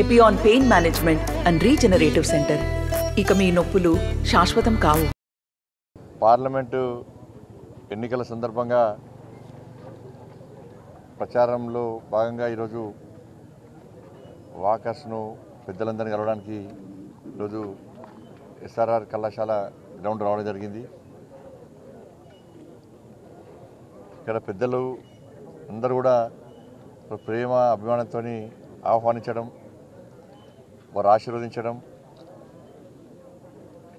Epione pain management and regenerative centre. ఇక మీ నొప్పులు శాశ్వతం కావు. పార్లమెంటు ఎన్నికల సందర్భంగా ప్రచారంలో భాగంగా ఈరోజు వాకర్స్ను పెద్దలందరినీ కలవడానికి ఈరోజు ఎస్ఆర్ఆర్ కళాశాల గ్రౌండ్ రావడం జరిగింది. ఇక్కడ పెద్దలు అందరూ కూడా ప్రేమ అభిమానంతో ఆహ్వానించడం, వారు ఆశీర్వదించడం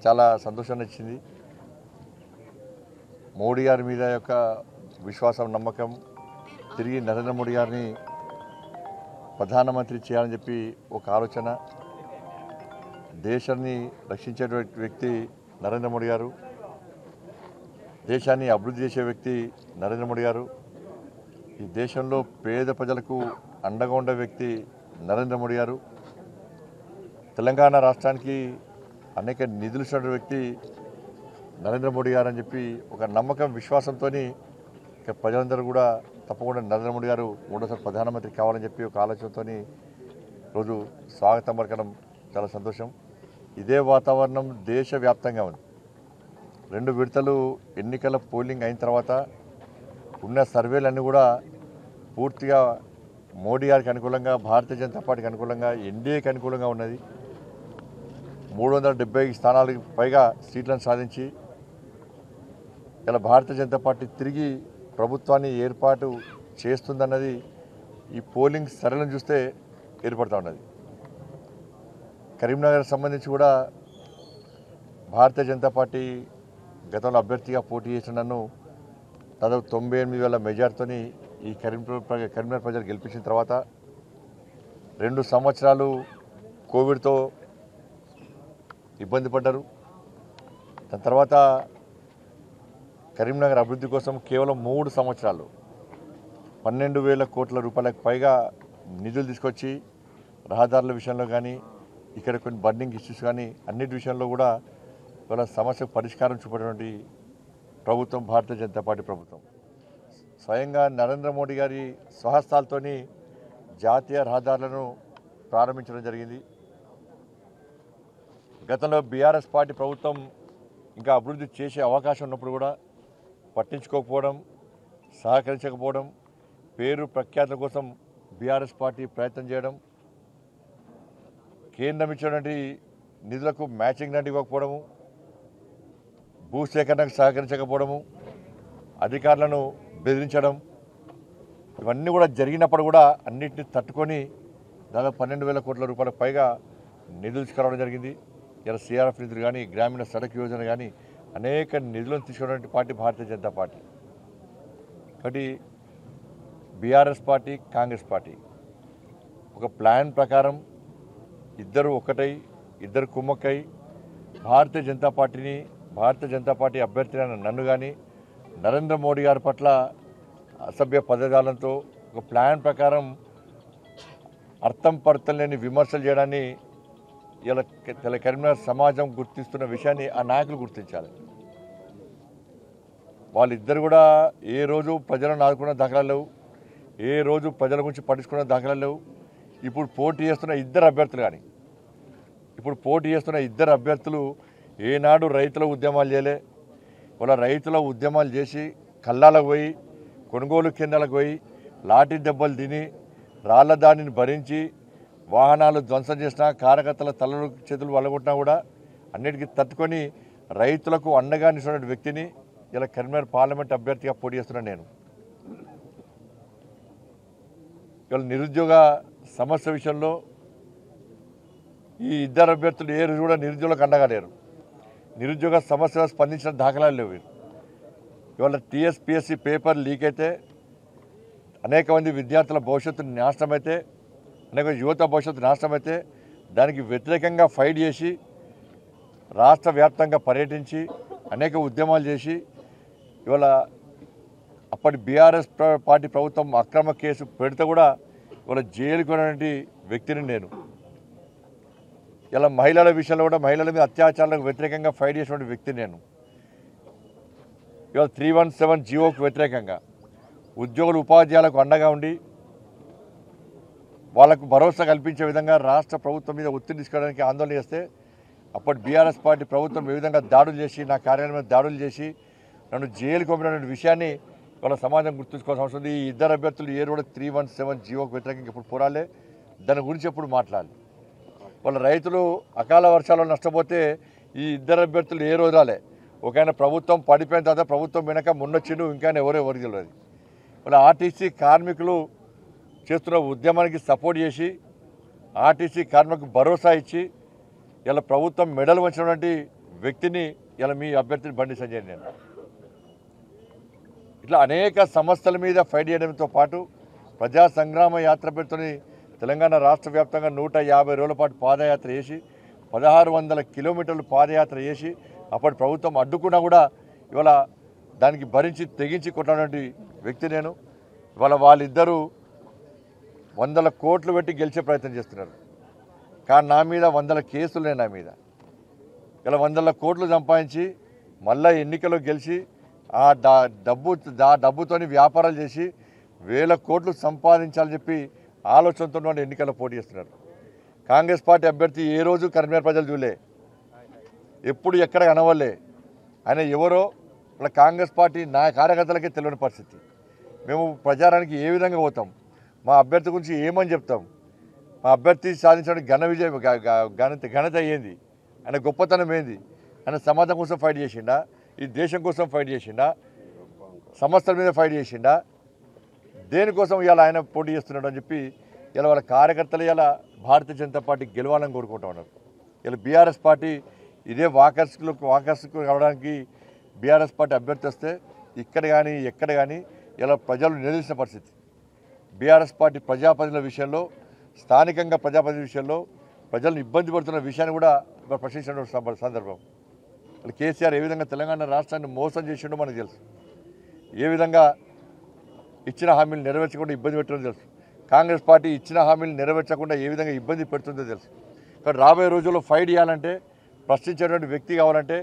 చాలా సంతోషాన్ని ఇచ్చింది. మోడీ గారి మీద యొక్క విశ్వాసం, నమ్మకం, తిరిగి నరేంద్ర మోడీ గారిని ప్రధానమంత్రి చేయాలని చెప్పి ఒక ఆలోచన. దేశాన్ని రక్షించే వ్యక్తి నరేంద్ర మోడీ గారు, దేశాన్ని అభివృద్ధి చేసే వ్యక్తి నరేంద్ర మోడీ గారు, ఈ దేశంలో పేద ప్రజలకు అండగా ఉండే వ్యక్తి నరేంద్ర మోడీ గారు, తెలంగాణ రాష్ట్రానికి అనేక నిధులు ఇచ్చిన వ్యక్తి నరేంద్ర మోడీ గారు అని చెప్పి ఒక నమ్మకం, విశ్వాసంతో ప్రజలందరూ కూడా తప్పకుండా నరేంద్ర మోడీ గారు మూడోసారి ప్రధానమంత్రి కావాలని చెప్పి ఒక ఆలోచనతో రోజు స్వాగతం పలకడం చాలా సంతోషం. ఇదే వాతావరణం దేశవ్యాప్తంగా ఉంది. 2 విడతలు ఎన్నికల పోలింగ్ అయిన తర్వాత ఉన్న సర్వేలన్నీ కూడా పూర్తిగా మోడీ గారికి అనుకూలంగా, భారతీయ జనతా పార్టీకి అనుకూలంగా, ఎన్డీఏకి అనుకూలంగా ఉన్నది. 370 స్థానాలకు పైగా సీట్లను సాధించి ఇలా భారతీయ జనతా పార్టీ తిరిగి ప్రభుత్వాన్ని ఏర్పాటు చేస్తుందన్నది ఈ పోలింగ్ సరళను చూస్తే ఏర్పడుతూ ఉన్నది. కరీంనగర్ సంబంధించి కూడా భారతీయ జనతా పార్టీ గతంలో అభ్యర్థిగా పోటీ చేసిన నన్ను దాదాపు 98,000 మెజార్టీతో ఈ కరీంనగర్ ప్రజలు గెలిపించిన తర్వాత 2 సంవత్సరాలు కోవిడ్తో ఇబ్బంది పడ్డారు. దాని తర్వాత కరీంనగర్ అభివృద్ధి కోసం కేవలం 3 సంవత్సరాలు 12,000 కోట్ల రూపాయలకు పైగా నిధులు తీసుకొచ్చి రహదారుల విషయంలో కానీ, ఇక్కడ కొన్ని బర్నింగ్ ఇష్యూస్ కానీ అన్నిటి విషయంలో కూడా ఇవాళ సమస్యకు పరిష్కారం చూపేటువంటి ప్రభుత్వం భారతీయ జనతా పార్టీ ప్రభుత్వం. స్వయంగా నరేంద్ర మోడీ గారి స్వహస్తాలతో జాతీయ రహదారులను ప్రారంభించడం జరిగింది. గతంలో బీఆర్ఎస్ పార్టీ ప్రభుత్వం ఇంకా అభివృద్ధి చేసే అవకాశం ఉన్నప్పుడు కూడా పట్టించుకోకపోవడం, సహకరించకపోవడం, పేరు ప్రఖ్యాతుల కోసం బీఆర్ఎస్ పార్టీ ప్రయత్నం చేయడం, కేంద్రం ఇచ్చినటువంటి నిధులకు మ్యాచింగ్ లాంటి ఇవ్వకపోవడము, భూసేకరణకు సహకరించకపోవడము, అధికారులను బెదిరించడం, ఇవన్నీ కూడా జరిగినప్పుడు కూడా అన్నింటినీ తట్టుకొని దాదాపు 12,000 కోట్ల రూపాయలకు పైగా నిధులు తీసుకురావడం జరిగింది. ఇలా సిఆర్ఎఫ్ నిధులు కానీ, గ్రామీణ సడక్ యోజన కానీ అనేక నిధులను తీసుకున్నటువంటి పార్టీ భారతీయ జనతా పార్టీ. కాబట్టి బీఆర్ఎస్ పార్టీ, కాంగ్రెస్ పార్టీ ఒక ప్లాన్ ప్రకారం ఇద్దరు ఒకటై, ఇద్దరు కుమ్మక్కై భారతీయ జనతా పార్టీని, భారతీయ జనతా పార్టీ అభ్యర్థి నన్ను కానీ నరేంద్ర మోడీ గారి పట్ల అసభ్య పదజాలంతో ఒక ప్లాన్ ప్రకారం అర్థం పర్థం లేని విమర్శలు చేయడాన్ని ఇలా కరీంనగర్ సమాజం గుర్తిస్తున్న విషయాన్ని ఆ నాయకులు గుర్తించాలి. వాళ్ళిద్దరు కూడా ఏ రోజు ప్రజలను ఆదుకున్న దాఖలాలు లేవు, ఏ రోజు ప్రజల గురించి పట్టించుకున్న దాఖలాలు లేవు. ఇప్పుడు పోటీ చేస్తున్న ఇద్దరు అభ్యర్థులు ఏనాడు రైతుల ఉద్యమాలు చేయలే. వాళ్ళ రైతుల ఉద్యమాలు చేసి కళ్ళాలకు పోయి, కొనుగోలు కేంద్రాలకు పోయి, లాఠీ దెబ్బలు తిని, రాళ్ల దాడిని భరించి, వాహనాలు ధ్వంసం చేసినా, కార్యకర్తల తలలు చేతులు వల్లగొట్టినా కూడా అన్నిటికీ తట్టుకొని రైతులకు అండగా నిలిచిన వ్యక్తిని ఇలా కరీంనగర్ పార్లమెంట్ అభ్యర్థిగా పోటీ చేస్తున్నాను నేను. ఇవాళ నిరుద్యోగ సమస్య విషయంలో ఈ ఇద్దరు అభ్యర్థులు ఏ రోజు కూడా నిరుద్యోగులకు అండగా లేరు. నిరుద్యోగ సమస్య స్పందించిన దాఖలాలు లేవు. ఇవాళ టీఎస్పీఎస్సీ పేపర్ లీక్ అయితే అనేక మంది విద్యార్థుల భవిష్యత్తు నాశనమైతే, అనేక యువత భవిష్యత్తు నాశనమైతే దానికి వ్యతిరేకంగా ఫైట్ చేసి రాష్ట్ర వ్యాప్తంగా పర్యటించి అనేక ఉద్యమాలు చేసి ఇవాళ అప్పటి బీఆర్ఎస్ పార్టీ ప్రభుత్వం అక్రమ కేసు పెడితే కూడా ఇవాళ జైలుకు వెళ్ళినటువంటి వ్యక్తిని నేను. ఇలా మహిళల విషయంలో కూడా మహిళల మీద అత్యాచారాలకు వ్యతిరేకంగా ఫైట్ చేసినటువంటి వ్యక్తిని నేను. ఇవాళ 317 జీవోకు వ్యతిరేకంగా ఉద్యోగులు ఉపాధ్యాయులకు అండగా ఉండి వాళ్ళకు భరోసా కల్పించే విధంగా రాష్ట్ర ప్రభుత్వం మీద ఒత్తిడి తీసుకోవడానికి ఆందోళన చేస్తే అప్పటి బీఆర్ఎస్ పార్టీ ప్రభుత్వం ఏ విధంగా దాడులు చేసి నా కార్యాలయం మీద దాడులు చేసి నన్ను జైలుకు పంపినటువంటి విషయాన్ని వాళ్ళ సమాజం గుర్తుంచుకోవాల్సిన అవసరం ఉంది. ఈ ఇద్దరు అభ్యర్థులు ఏ కూడా 317 జీవోకు వ్యతిరేకంగా ఇప్పుడు పోరాలే, దాని గురించి ఎప్పుడు మాట్లాడాలి. వాళ్ళ రైతులు అకాల వర్షాలు నష్టపోతే ఈ ఇద్దరు అభ్యర్థులు ఏ రోజు రాలే. ఒకైనా ప్రభుత్వం పడిపోయిన తర్వాత ప్రభుత్వం వెనక మున్నొచ్చిండు, ఇంకా ఎవరు తెలియదు. వాళ్ళ ఆర్టీసీ కార్మికులు చేస్తున్న ఉద్యమానికి సపోర్ట్ చేసి ఆర్టీసీ కార్మికులకు భరోసా ఇచ్చి ఇలా ప్రభుత్వం మెడల్ వంచినటువంటి వ్యక్తిని ఇలా మీ అభ్యర్థిని బండి సంజయ్ నేను ఇట్లా అనేక సమస్యల మీద ఫైట్ చేయడంతో పాటు ప్రజా సంగ్రామ యాత్ర పేరుతోని తెలంగాణ రాష్ట్ర వ్యాప్తంగా 150 రోజుల పాటు పాదయాత్ర చేసి 1600 కిలోమీటర్లు పాదయాత్ర చేసి అప్పటి ప్రభుత్వం అడ్డుకున్నా కూడా ఇవాళ దానికి భరించి తెగించి కొట్టినటువంటి వ్యక్తి నేను. ఇవాళ వాళ్ళిద్దరూ 100 కోట్లు పెట్టి గెలిచే ప్రయత్నం చేస్తున్నారు. కానీ నా మీద 100 కేసులు నా మీద ఇలా 100 కోట్లు సంపాదించి మళ్ళీ ఎన్నికల్లో గెలిచి ఆ డబ్బుతోని వ్యాపారాలు చేసి 1000 కోట్లు సంపాదించాలని చెప్పి ఆలోచనతో వాళ్ళు ఎన్నికల్లో పోటీ చేస్తున్నారు. కాంగ్రెస్ పార్టీ అభ్యర్థి ఏ రోజు కరీంనగర్ ప్రజలు చూలే, ఎప్పుడు ఎక్కడ కనవలే. ఆయన ఎవరో ఇలా కాంగ్రెస్ పార్టీ నా కార్యకర్తలకే తెలియని పరిస్థితి. మేము ప్రచారానికి ఏ విధంగా పోతాం, మా అభ్యర్థి గురించి ఏమని చెప్తాం, మా అభ్యర్థి సాధించిన ఘనత ఏంది, ఆయన గొప్పతనం ఏంది, ఆయన సమాజం కోసం ఫైట్ చేసిండా, ఈ దేశం కోసం ఫైట్ చేసిండా, సమస్యల మీద ఫైట్ చేసిండా, దేనికోసం ఇలా ఆయన పోటీ చేస్తున్నాడు అని చెప్పి ఇలా వాళ్ళ కార్యకర్తలు ఇలా భారతీయ జనతా పార్టీ గెలవాలని కోరుకుంటా ఉన్నారు. ఇలా బీఆర్ఎస్ పార్టీ ఇదే వాకర్స్కు రావడానికి బీఆర్ఎస్ పార్టీ అభ్యర్థి వస్తే ఇక్కడ కానీ ఎక్కడ కానీ ఇలా ప్రజలు నిలదీసిన పరిస్థితి. బీఆర్ఎస్ పార్టీ ప్రజాప్రతినిధుల విషయంలో, స్థానికంగా ప్రజాప్రతినిధుల విషయంలో ప్రజలను ఇబ్బంది పడుతున్న విషయాన్ని కూడా ప్రశ్నించిన సందర్భం. కేసీఆర్ ఏ విధంగా తెలంగాణ రాష్ట్రాన్ని మోసం చేసిండో మనకు తెలుసు. ఏ విధంగా ఇచ్చిన హామీలు నెరవేర్చకుండా ఇబ్బంది పెట్టడం తెలుసు. కాంగ్రెస్ పార్టీ ఇచ్చిన హామీలు నెరవేర్చకుండా ఏ విధంగా ఇబ్బంది పెడుతుందో తెలుసు. కానీ రాబోయే రోజుల్లో ఫైట్ చేయాలంటే, ప్రశ్నించేటువంటి వ్యక్తి కావాలంటే,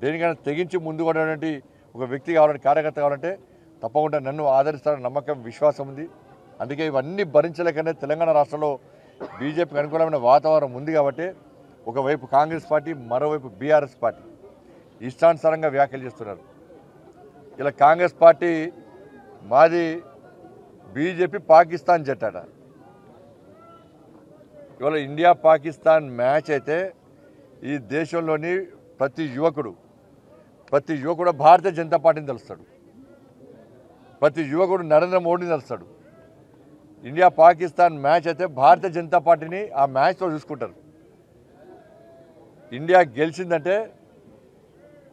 దేనికైనా తెగించి ముందు పడేటువంటి ఒక వ్యక్తి కావాలంటే, కార్యకర్త కావాలంటే తప్పకుండా నన్ను ఆదరిస్తారని నమ్మకం, విశ్వాసం ఉంది. అందుకే ఇవన్నీ భరించలేకనే తెలంగాణ రాష్ట్రంలో బీజేపీకి అనుకూలమైన వాతావరణం ఉంది. కాబట్టి ఒకవైపు కాంగ్రెస్ పార్టీ, మరోవైపు బీఆర్ఎస్ పార్టీ ఇష్టానుసారంగా వ్యాఖ్యలు చేస్తున్నారు. ఇలా కాంగ్రెస్ పార్టీ మాది బీజేపీ పాకిస్తాన్ జట్టట. ఇవాళ ఇండియా పాకిస్తాన్ మ్యాచ్ అయితే ఈ దేశంలోని ప్రతి యువకుడు భారతీయ జనతా పార్టీని తెలుస్తాడు, ప్రతి యువకుడు నరేంద్ర మోడీని తెలుస్తాడు. ఇండియా పాకిస్తాన్ మ్యాచ్ అయితే భారతీయ జనతా పార్టీని ఆ మ్యాచ్లో చూసుకుంటారు. ఇండియా గెలిచిందంటే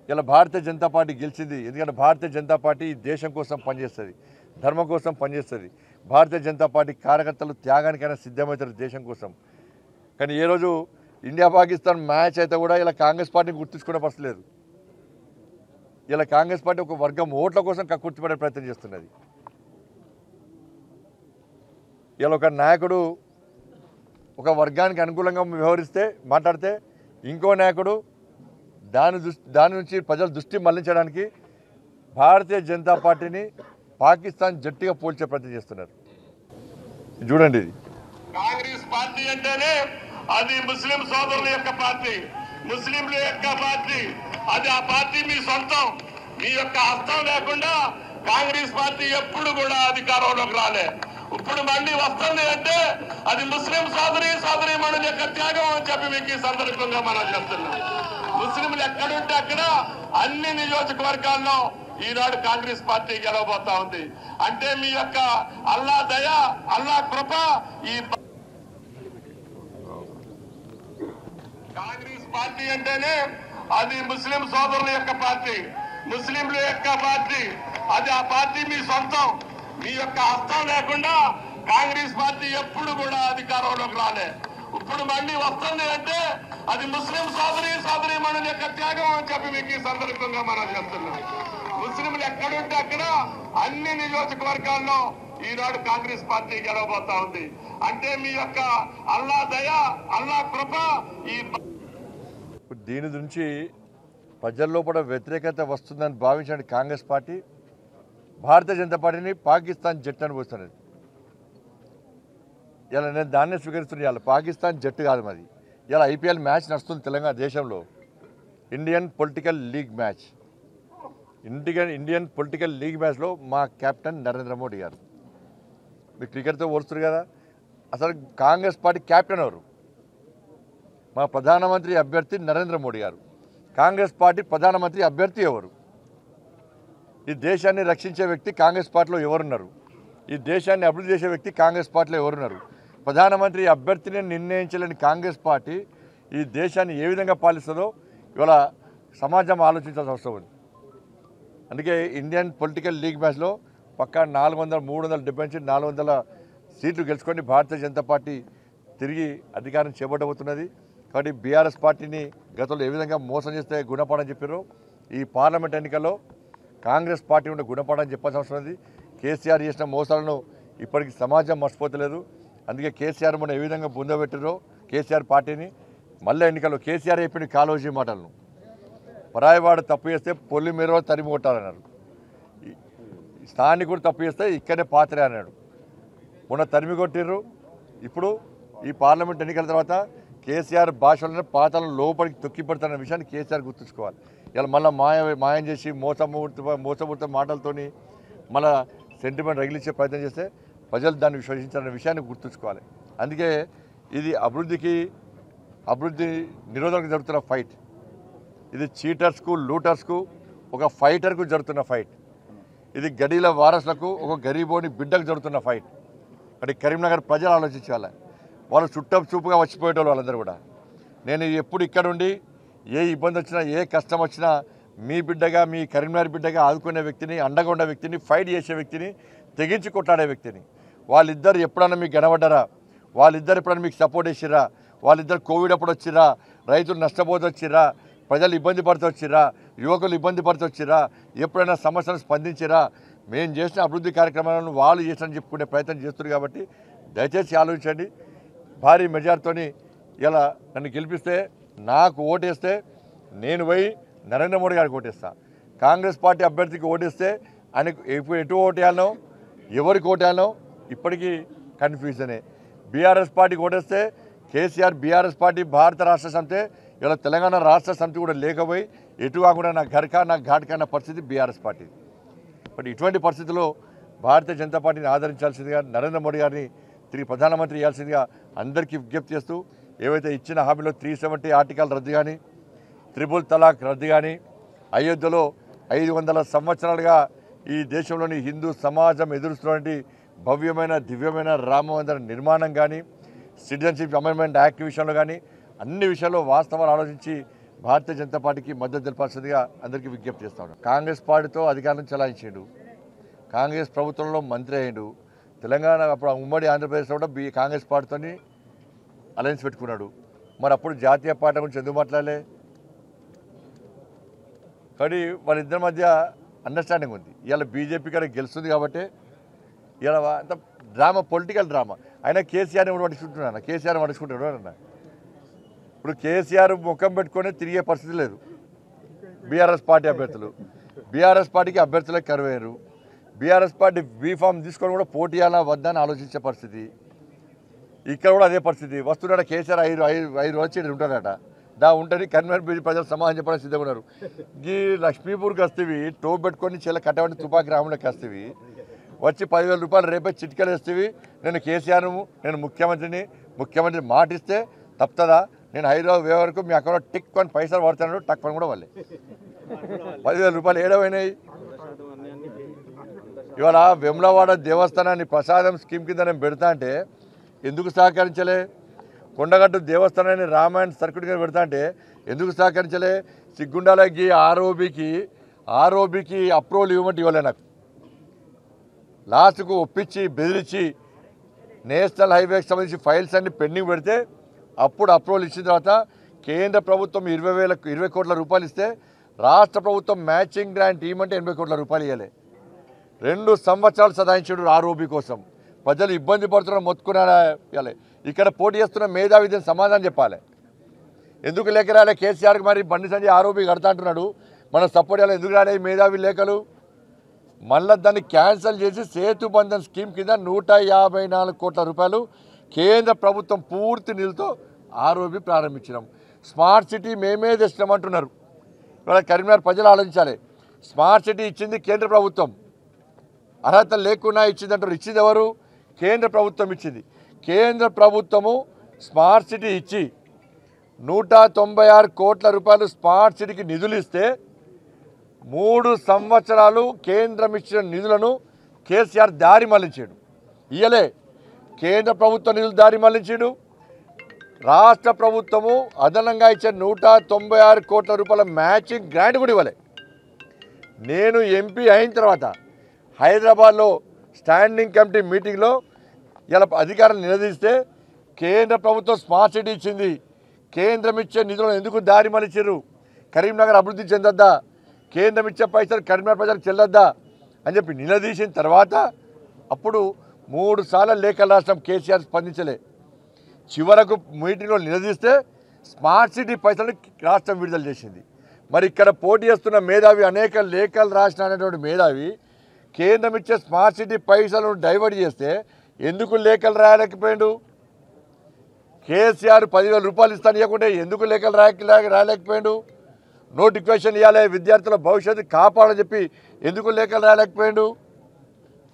ఇలా భారతీయ జనతా పార్టీ గెలిచింది. ఎందుకంటే భారతీయ జనతా పార్టీ ఈ దేశం కోసం పనిచేస్తుంది, ధర్మం కోసం పనిచేస్తుంది. భారతీయ జనతా పార్టీ కార్యకర్తలు త్యాగానికైనా సిద్ధమవుతారు దేశం కోసం. కానీ ఏ రోజు ఇండియా పాకిస్తాన్ మ్యాచ్ అయితే కూడా ఇలా కాంగ్రెస్ పార్టీని గుర్తించుకునే పరిస్థితి లేదు. ఇలా కాంగ్రెస్ పార్టీ ఒక వర్గం ఓట్ల కోసం కక్కుర్తిపడే ప్రయత్నం చేస్తున్నది. ఇలా ఒక నాయకుడు ఒక వర్గానికి అనుకూలంగా వ్యవహరిస్తే మాట్లాడితే ఇంకో నాయకుడు దాని నుంచి ప్రజల దృష్టి మళ్లించడానికి భారతీయ జనతా పార్టీని పాకిస్తాన్ జట్టుగా పోల్చే ప్రయత్నం చేస్తున్నారు. చూడండి, ఇది కాంగ్రెస్ పార్టీ అంటేనే అది ముస్లిం సోదరుల యొక్క పార్టీ, ముస్లింల యొక్క పార్టీ. అది ఆ పార్టీ మీ సొంతం. మీ యొక్క హస్తం లేకుండా కాంగ్రెస్ పార్టీ ఎప్పుడు కూడా అధికారంలోకి రాలే. ఇప్పుడు మళ్ళీ వస్తుంది అంటే అది ముస్లిం సోదరీమణుల యొక్క త్యాగం అని చెప్పి మీకు ఈ సందర్భంగా మనం చెప్తున్నాం. ముస్లింలు ఎక్కడుంటే అక్కడ అన్ని నియోజకవర్గాల్లో ఈనాడు కాంగ్రెస్ పార్టీ గెలవబోతా ఉంది. అంటే మీ యొక్క అల్లా దయ, అల్లా కృప. ఈ కాంగ్రెస్ పార్టీ అంటేనే అది ముస్లిం సోదరుల యొక్క పార్టీ, ముస్లింల యొక్క పార్టీ. అది ఆ పార్టీ మీ సొంతం. మీ యొక్క హస్తం లేకుండా కాంగ్రెస్ పార్టీ ఎప్పుడు కూడా అధికారంలోకి రాలే. ఇప్పుడు మళ్ళీ వస్తుంది అంటే అది ముస్లిం సోదరీమణుల యొక్క త్యాగం అని చెప్పి మీకు ఈ సందర్భంగా మనం చెప్తున్నాం. ముస్లింలు ఎక్కడుంటే అక్కడ అన్ని నియోజకవర్గాల్లో ఈనాడు కాంగ్రెస్ పార్టీ గెలవబోతా ఉంది. అంటే మీ యొక్క అల్లా దయ, అల్లా కృప. ఈ దీని నుంచి ప్రజల్లో కూడా వ్యతిరేకత వస్తుందని భావించిన కాంగ్రెస్ పార్టీ భారతీయ జనతా పార్టీని పాకిస్తాన్ జట్టు అని పోస్తున్నది. ఇలా నేను దాన్నే స్వీకరిస్తున్నాను. ఇలా పాకిస్తాన్ జట్టు కాదు మాది. ఇలా ఐపీఎల్ మ్యాచ్ నడుస్తుంది తెలంగాణ దేశంలో. Indian political league match. Indian political league మ్యాచ్లో మా కెప్టెన్ నరేంద్ర మోడీ గారు. మీరు క్రికెట్తో పోలుస్తారు కదా, అసలు కాంగ్రెస్ పార్టీ కెప్టెన్ ఎవరు? మా ప్రధానమంత్రి అభ్యర్థి నరేంద్ర మోడీ గారు. కాంగ్రెస్ పార్టీ ప్రధానమంత్రి అభ్యర్థి ఎవరు? ఈ దేశాన్ని రక్షించే వ్యక్తి కాంగ్రెస్ పార్టీలో ఎవరున్నారు? ఈ దేశాన్ని అభివృద్ధి చేసే వ్యక్తి కాంగ్రెస్ పార్టీలో ఎవరున్నారు? ప్రధానమంత్రి అభ్యర్థిని నిర్ణయించలేని కాంగ్రెస్ పార్టీ ఈ దేశాన్ని ఏ విధంగా పాలిస్తుందో ఇవాళ సమాజం ఆలోచించాల్సిన అవసరం ఉంది. అందుకే ఇండియన్ పొలిటికల్ లీగ్ మ్యాచ్లో పక్కా 370 నుంచి 400 సీట్లు గెలుచుకొని భారతీయ జనతా పార్టీ తిరిగి అధికారం చేపట్టబోతున్నది. కాబట్టి బీఆర్ఎస్ పార్టీని గతంలో ఏ విధంగా మోసం చేస్తే గుణపాఠం చెప్పారో ఈ పార్లమెంట్ ఎన్నికల్లో కాంగ్రెస్ పార్టీ ఉండే గుణపాఠం చెప్పాల్సిన అవసరం ఉంది. కేసీఆర్ చేసిన మోసాలను ఇప్పటికి సమాజం మర్చిపోతలేదు. అందుకే కేసీఆర్ మొన్న ఏ విధంగా బుందబెట్టారో కేసీఆర్ పార్టీని మళ్ళీ ఎన్నికల్లో కేసీఆర్ అయిపోయిన కాలోజీ మాటలను పరాయవాడు తప్పు చేస్తే పొల్లి మీరు తరిమి కొట్టాలన్నారు. స్థానికుడు తప్పు చేస్తే ఇక్కడే పాత్రే అన్నాడు. మొన్న తరిమి కొట్టిర్రు. ఇప్పుడు ఈ పార్లమెంట్ ఎన్నికల తర్వాత కేసీఆర్ భాషలను పాత్రలను లోపలికి తొక్కిపడుతున్న విషయాన్ని కేసీఆర్ గుర్తుంచుకోవాలి. ఇలా మళ్ళీ మాయం చేసి మోసపూరిత మాటలతోని మళ్ళీ సెంటిమెంట్ రగిలించే ప్రయత్నం చేస్తే ప్రజలు దాన్ని విశ్వసించాలనే విషయాన్ని గుర్తుంచుకోవాలి. అందుకే ఇది అభివృద్ధి నిరోధనకు జరుగుతున్న ఫైట్. ఇది చీటర్స్కు లూటర్స్కు ఒక ఫైటర్కు జరుగుతున్న ఫైట్. ఇది గడీల వారసులకు ఒక గరీబోని బిడ్డకు జరుగుతున్న ఫైట్. అంటే కరీంనగర్ ప్రజలు ఆలోచించాలి. వాళ్ళు చూపుగా వచ్చిపోయేటోళ్ళు వాళ్ళందరూ కూడా. నేను ఎప్పుడు ఇక్కడ ఉండి ఏ ఇబ్బంది వచ్చినా ఏ కష్టం వచ్చినా మీ బిడ్డగా మీ కరీంనగర్ బిడ్డగా ఆదుకునే వ్యక్తిని, అండగా ఉండే వ్యక్తిని, ఫైట్ చేసే వ్యక్తిని, తెగించి కొట్లాడే వ్యక్తిని. వాళ్ళిద్దరు ఎప్పుడన్నా మీకు కనబడ్డారా? వాళ్ళిద్దరు ఎప్పుడన్నా మీకు సపోర్ట్ చేసిరా? వాళ్ళిద్దరు కోవిడ్ అప్పుడు వచ్చిరా? రైతులు నష్టపోతూ వచ్చిరా? ప్రజలు ఇబ్బంది పడుతూ వచ్చిరా? యువకులు ఇబ్బంది పడుతూ వచ్చిరా? ఎప్పుడైనా సమస్యలు స్పందించిరా? మేము చేసిన అభివృద్ధి కార్యక్రమాలను వాళ్ళు చేసిన చెప్పుకునే ప్రయత్నం చేస్తున్నారు. కాబట్టి దయచేసి ఆలోచించండి. భారీ మెజార్టీతోని ఇలా నన్ను గెలిపిస్తే, నాకు ఓటేస్తే నేను పోయి నరేంద్ర మోడీ గారికి ఓటేస్తా. కాంగ్రెస్ పార్టీ అభ్యర్థికి ఓటేస్తే ఆయనకు ఎటు ఓటేయాలనో ఎవరికి ఓటేయాలనో ఇప్పటికీ కన్ఫ్యూజనే. బీఆర్ఎస్ పార్టీకి ఓటేస్తే కేసీఆర్ బీఆర్ఎస్ పార్టీ భారత రాష్ట్ర సమితి, ఇలా తెలంగాణ రాష్ట్ర సమితి కూడా లేకపోయి ఎటు కాకుండా నా ఘర్కా నా ఘాట్కా అన్న పరిస్థితి బీఆర్ఎస్ పార్టీ. బట్ ఇటువంటి పరిస్థితుల్లో భారతీయ జనతా పార్టీని ఆదరించాల్సిందిగా, నరేంద్ర మోడీ గారిని తిరిగి ప్రధానమంత్రి చేయాల్సిందిగా అందరికీ విజ్ఞప్తి చేస్తూ, ఏవైతే ఇచ్చిన హామీలో 370 ఆర్టికల్ రద్దు కానీ, త్రిపుల్ తలాక్ రద్దు కానీ, అయోధ్యలో 500 సంవత్సరాలుగా ఈ దేశంలోని హిందూ సమాజం ఎదురుస్తున్నటువంటి భవ్యమైన దివ్యమైన రామ మందిర నిర్మాణం కానీ, సిటిజన్షిప్ అమెండ్మెంట్ యాక్ట్ విషయంలో కానీ అన్ని విషయాల్లో వాస్తవాలు ఆలోచించి భారతీయ జనతా పార్టీకి మద్దతు తెలపాల్సిందిగా అందరికీ విజ్ఞప్తి చేస్తా ఉన్నాను. కాంగ్రెస్ పార్టీతో అధికారం చెలాయించాడు, కాంగ్రెస్ ప్రభుత్వంలో మంత్రి అయ్యాడు. తెలంగాణ అప్పుడు ఉమ్మడి ఆంధ్రప్రదేశ్లో కూడా కాంగ్రెస్ పార్టీతో అలయన్స్ పెట్టుకున్నాడు. మరి అప్పుడు జాతీయ పార్టీ గురించి ఎందుకు మాట్లాడలే? కానీ వాళ్ళిద్దరి మధ్య అండర్స్టాండింగ్ ఉంది. ఇవాళ బీజేపీ కూడా గెలుస్తుంది కాబట్టి ఇలా అంత డ్రామా, పొలిటికల్ డ్రామా. అయినా కేసీఆర్ని కూడా పట్టించుకుంటున్నాను, కేసీఆర్ పట్టించుకుంటాడు అన్న. ఇప్పుడు కేసీఆర్ ముఖం పెట్టుకొని తిరిగే పరిస్థితి లేదు. బీఆర్ఎస్ పార్టీ అభ్యర్థులు, బీఆర్ఎస్ పార్టీకి అభ్యర్థులే కరువయ్యారు. బీఆర్ఎస్ పార్టీ బీఫామ్ తీసుకొని కూడా పోటీ చేయాలా వద్దా అని ఆలోచించే పరిస్థితి. ఇక్కడ కూడా అదే పరిస్థితి. వస్తున్నాడ కేసీఆర్ 5 రోజులు ఉంటాడట. ఉంటుంది కన్వీనర్ బీజీ ప్రజలు సమాధానం చెప్పడానికి సిద్ధంగా ఉన్నారు. ఈ లక్ష్మీపూర్కి వస్తేవి టోప్ పెట్టుకొని చెల్ల కట్టబడి తుపాకి రాములకి వస్తేవి వచ్చి 10,000 రూపాయలు రేపే చిట్కలు వేస్తేవి. నేను కేసీఆర్, నేను ముఖ్యమంత్రి మాట ఇస్తే తప్పుతుందా? నేను హైదరాబాద్ వే వరకు మీ అకౌంట్లో టిక్ కొని పైసలు పడుతున్నాడు, టక్ పని కూడా వాళ్ళే 10,000 రూపాయలు ఏడవైనాయి. ఇవాళ వెమ్లవాడ దేవస్థానాన్ని ప్రసాదం స్కీమ్ కింద నేను పెడతా అంటే ఎందుకు సహకరించలే? కొండగట్టు దేవస్థానాన్ని రామాయణ సర్క్యూట్ కింద పెడతా అంటే ఎందుకు సహకరించలే? సిగ్గుండాలకి ఆర్ఓబికి అప్రూవల్ ఇవ్వమంటే ఇవ్వలే. నాకు లాస్ట్కు ఒప్పించి బెదిరించి నేషనల్ హైవేకి సంబంధించి ఫైల్స్ అన్ని పెండింగ్ పెడితే అప్పుడు అప్రూవల్ ఇచ్చిన తర్వాత కేంద్ర ప్రభుత్వం 20 కోట్ల రూపాయలు ఇస్తే రాష్ట్ర ప్రభుత్వం మ్యాచింగ్ గ్రాంట్ ఇవ్వమంటే 80 కోట్ల రూపాయలు ఇవ్వలే. 2 సంవత్సరాలు సదాయించాడు ఆర్ఓబి కోసం. ప్రజలు ఇబ్బంది పడుతున్న మొత్తుకున్నారా? ఇవ్వాలి. ఇక్కడ పోటీ చేస్తున్న మేధావిధిని సమాధానం చెప్పాలి. ఎందుకు లేఖ రాలే కేసీఆర్కి? మరి బండి సంజయ్ ఆర్ఓబి కడతా అంటున్నాడు, మనం సపోర్ట్ చేయాలి. ఎందుకు రాలే మేధావి లేఖలు? మళ్ళీ దాన్ని క్యాన్సిల్ చేసి సేతు బంధన్ స్కీమ్ కింద 154 కోట్ల రూపాయలు కేంద్ర ప్రభుత్వం పూర్తి నిధులతో ఆర్ఓబి ప్రారంభించినాం. స్మార్ట్ సిటీ మేమే తెచ్చినామంటున్నారు. ఇవాళ కరీంనగర్ ప్రజలు ఆలోచించాలి. స్మార్ట్ సిటీ ఇచ్చింది కేంద్ర ప్రభుత్వం, అర్హత లేకున్నా ఇచ్చిందంటారు. ఇచ్చింది ఎవరు? కేంద్ర ప్రభుత్వం ఇచ్చింది. కేంద్ర ప్రభుత్వము స్మార్ట్ సిటీ ఇచ్చి 196 కోట్ల రూపాయలు స్మార్ట్ సిటీకి నిధులు ఇస్తే 3 సంవత్సరాలు కేంద్రం ఇచ్చిన నిధులను కేసీఆర్ దారి మళ్లించాడు. ఇయలే కేంద్ర ప్రభుత్వ నిధులు దారి మళ్లించాడు. రాష్ట్ర ప్రభుత్వము అదనంగా ఇచ్చే 196 కోట్ల రూపాయల మ్యాచింగ్ గ్రాంట్ కూడా ఇవ్వలే. నేను ఎంపీ అయిన తర్వాత హైదరాబాద్లో స్టాండింగ్ కమిటీ మీటింగ్లో ఇలా అధికారులు నిలదీస్తే కేంద్ర ప్రభుత్వం స్మార్ట్ సిటీ ఇచ్చింది, కేంద్రం ఇచ్చే నిధులను ఎందుకు దారి మలిచారు? కరీంనగర్ అభివృద్ధి చెందొద్దా? కేంద్రం ఇచ్చే పైసలు కరీంనగర్ ప్రజలకు చెల్లొద్దా అని చెప్పి నిలదీసిన తర్వాత అప్పుడు 3 సార్లు లేఖలు రాష్ట్రం కేసీఆర్ స్పందించలే. చివరకు మీటింగ్లో నిలదీస్తే స్మార్ట్ సిటీ పైసలను రాష్ట్రం విడుదల చేసింది. మరి ఇక్కడ పోటీ చేస్తున్న మేధావి, అనేక లేఖలు రాసిన అనేటువంటి మేధావి కేంద్రం ఇచ్చే స్మార్ట్ సిటీ పైసలను డైవర్ట్ చేస్తే ఎందుకు లేఖలు రాయలేకపోయాడు? కేసీఆర్ 10,000 రూపాయలు ఇస్తాను ఇవ్వకుంటే ఎందుకు లేఖలు రాయలేకపోయాడు? నోటిఫికేషన్ ఇవ్వాలి, విద్యార్థుల భవిష్యత్తు కాపాడని చెప్పి ఎందుకు లేఖలు రాయలేకపోయాడు?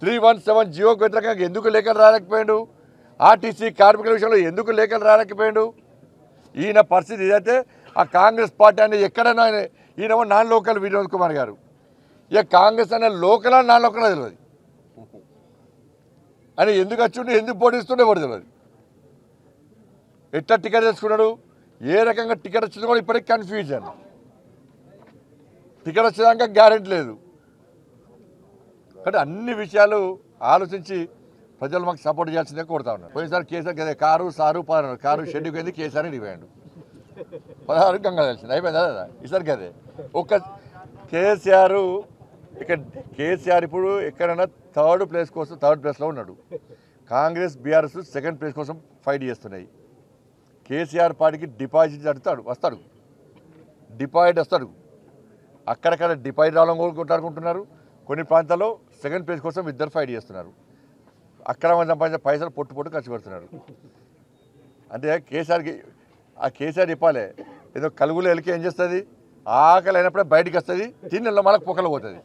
317 జియోకు వ్యతిరేకంగా ఎందుకు లేఖలు రాయలేకపోయాడు? ఆర్టీసీ కార్మికుల విషయంలో ఎందుకు లేఖలు రాయలేకపోయాడు? ఈయన పరిస్థితి ఇదైతే ఆ కాంగ్రెస్ పార్టీ అనేది ఎక్కడైనా ఈయనేమో నాన్ లోకల్ వినోద్ కుమార్ గారు, ఇక కాంగ్రెస్ అనే లోకల్ నాన్ లోకల్ తెలియదు అని ఎందుకు వచ్చిండు, ఎందుకు పోటీస్తుండే కూడా తెలియదు. ఎట్లా టికెట్ తెచ్చుకున్నాడు, ఏ రకంగా టికెట్ వచ్చిందో కూడా ఇప్పటికీ కన్ఫ్యూజన్. టికెట్ వచ్చేదాకా గ్యారెంటీ లేదు. కాబట్టి అన్ని విషయాలు ఆలోచించి ప్రజలు మాకు సపోర్ట్ చేయాల్సిందే కోరుతా ఉన్నారు. పోయినసారి కేసీఆర్ కదా కారు సారు 16 కారు షెడ్యూకి వెళ్ళి కేసీఆర్ ఇవ్వండు 16 గంగా తెలిసింది అయిపోయింది కదా. ఈసారి కదే ఒక్క కేసీఆర్ ఇక్కడ కేసీఆర్ ఇప్పుడు ఎక్కడైనా థర్డ్ ప్లేస్లో ఉన్నాడు. కాంగ్రెస్ బీఆర్ఎస్ సెకండ్ ప్లేస్ కోసం ఫైట్ చేస్తున్నాయి. కేసీఆర్ పార్టీకి డిపాజిట్ వస్తాడు అక్కడక్కడ డిపాజిట్ రావాలని కొట్టాడుకుంటున్నారు. కొన్ని ప్రాంతాల్లో సెకండ్ ప్లేస్ కోసం ఇద్దరు ఫైట్ చేస్తున్నారు. అక్రమంగా సంపాదించిన పైసలు పొట్టు ఖర్చు పెడుతున్నారు. అంటే కేసీఆర్ చెప్పాలి, ఏదో కలుగులో ఎలికి ఏం చేస్తుంది, ఆకలి అయినప్పుడే బయటికి వస్తుంది, తిన్నెల్లో మనకు పొక్కలు పోతుంది.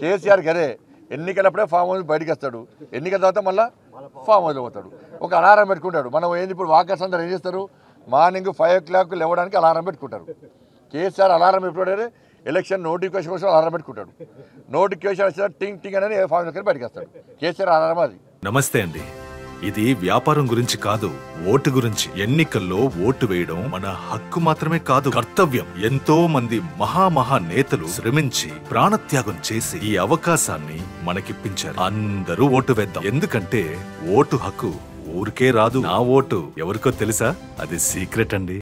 కేసీఆర్ గదే ఎన్నికలప్పుడే ఫామ్ హౌస్ బయటికి వస్తాడు, ఎన్నికల తర్వాత మళ్ళీ ఫామ్ హౌస్లో పోతాడు. ఒక అలారం పెట్టుకుంటాడు. మనం ఏంది ఇప్పుడు వాకర్స్ అందరూ ఏం చేస్తారు, మార్నింగ్ 5 o'clock లేవడానికి అలారం పెట్టుకుంటారు. కేసీఆర్ అలారం ఎప్పుడు ఎలక్షన్ నోటిఫికేషన్ కోసం అలారం పెట్టుకుంటాడు. నోటిఫికేషన్ వచ్చిన టింగ్ టింగ్ అని ఫామ్ హౌస్ బయటకు వస్తాడు. కేసీఆర్ అలారం అది. నమస్తే అండి. ఇది వ్యాపారం గురించి కాదు, ఓటు గురించి. ఎన్నికల్లో ఓటు వేయడం మన హక్కు మాత్రమే కాదు, కర్తవ్యం. ఎంతో మంది మహా నేతలు శ్రమించి ప్రాణత్యాగం చేసి ఈ అవకాశాన్ని మనకిప్పించారు. అందరూ ఓటు వేద్దాం. ఎందుకంటే ఓటు హక్కు ఊరికే రాదు. నా ఓటు ఎవరికో తెలుసా? అది సీక్రెట్ అండి.